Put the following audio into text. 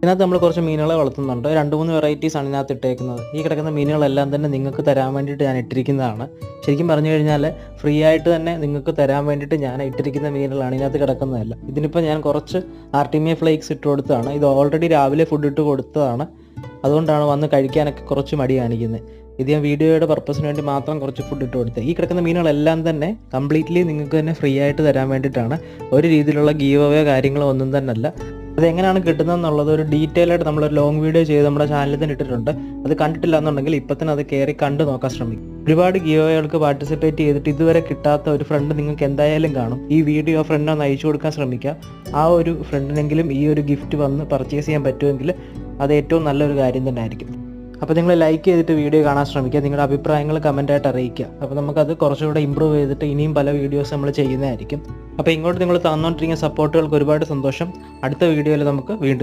ഇതിനകത്ത് നമ്മൾ കുറച്ച് മീനുകളെ വളർത്തുന്നുണ്ട്. 2-3 വെറൈറ്റീസാണ് ഇതിനകത്ത് ഇട്ടേക്കുന്നത്. ഈ കിടക്കുന്ന മീനുകളെല്ലാം തന്നെ നിങ്ങൾക്ക് തരാൻ വേണ്ടിയിട്ട് ഞാൻ ഇട്ടിരിക്കുന്നതാണ്. ശരിക്കും പറഞ്ഞു കഴിഞ്ഞാൽ ഫ്രീ ആയിട്ട് തന്നെ നിങ്ങൾക്ക് തരാൻ വേണ്ടിയിട്ട് ഞാൻ ഇട്ടിരിക്കുന്ന മീനുകളാണ് ഇതിനകത്ത് കിടക്കുന്നതല്ല. ഇതിനിപ്പോൾ ഞാൻ കുറച്ച് ആർട്ടിമിയ ഫ്ലേക്സ് ഇട്ട് കൊടുത്തതാണ്. ഇത് ഓൾറെഡി രാവിലെ ഫുഡ് ഇട്ട് കൊടുത്തതാണ്. അതുകൊണ്ടാണ് വന്ന് കഴിക്കാനൊക്കെ കുറച്ച് മടി കാണിക്കുന്നത്. ഇത് ഞാൻ വീഡിയോയുടെ പർപ്പസിന് വേണ്ടി മാത്രം കുറച്ച് ഫുഡ് ഇട്ട് കൊടുത്തത്. ഈ കിടക്കുന്ന മീനുകളെല്ലാം തന്നെ കംപ്ലീറ്റ്ലി നിങ്ങൾക്ക് തന്നെ ഫ്രീ ആയിട്ട് തരാൻ വേണ്ടിയിട്ടാണ്. ഒരു രീതിയിലുള്ള ഗീവ് അവേ കാര്യങ്ങളോ ഒന്നും തന്നെ അല്ല. അതെങ്ങനെയാണ് കിട്ടുന്നതെന്നുള്ളത് ഒരു ഡീറ്റെയിൽ ആയിട്ട് നമ്മളൊരു ലോങ് വീഡിയോ ചെയ്ത് നമ്മുടെ ചാനലിൽ തന്നെ ഇട്ടിട്ടുണ്ട്. അത് കണ്ടിട്ടില്ല എന്നുണ്ടെങ്കിൽ ഇപ്പം തന്നെ അത് കയറി കണ്ടു നോക്കാൻ ശ്രമിക്കും. ഒരുപാട് ഗീവ് അവേകൾക്ക് പാർട്ടിസിപ്പേറ്റ് ചെയ്തിട്ട് ഇതുവരെ കിട്ടാത്ത ഒരു ഫ്രണ്ട് നിങ്ങൾക്ക് എന്തായാലും കാണും. ഈ വീഡിയോ ആ ഫ്രണ്ടിനെ ഒന്ന് അയച്ചു കൊടുക്കാൻ ശ്രമിക്കുക. ആ ഒരു ഫ്രണ്ടിനെങ്കിലും ഈ ഒരു ഗിഫ്റ്റ് വന്ന് പർച്ചേസ് ചെയ്യാൻ പറ്റുമെങ്കിൽ അത് ഏറ്റവും നല്ലൊരു കാര്യം തന്നെ ആയിരിക്കും. അപ്പോൾ നിങ്ങൾ ലൈക്ക് ചെയ്തിട്ട് വീഡിയോ കാണാൻ ശ്രമിക്കുക. നിങ്ങളുടെ അഭിപ്രായങ്ങൾ കമൻറ്റായിട്ട് അറിയിക്കുക. അപ്പോൾ നമുക്കത് കുറച്ചുകൂടെ ഇമ്പ്രൂവ് ചെയ്തിട്ട് ഇനിയും പല വീഡിയോസ് നമ്മൾ ചെയ്യുന്നതായിരിക്കും. അപ്പോൾ ഇങ്ങോട്ട് നിങ്ങൾ തന്നുകൊണ്ടിരിക്കുന്ന സപ്പോർട്ടുകൾക്ക് ഒരുപാട് സന്തോഷം. അടുത്ത വീഡിയോയിൽ നമുക്ക് വീണ്ടും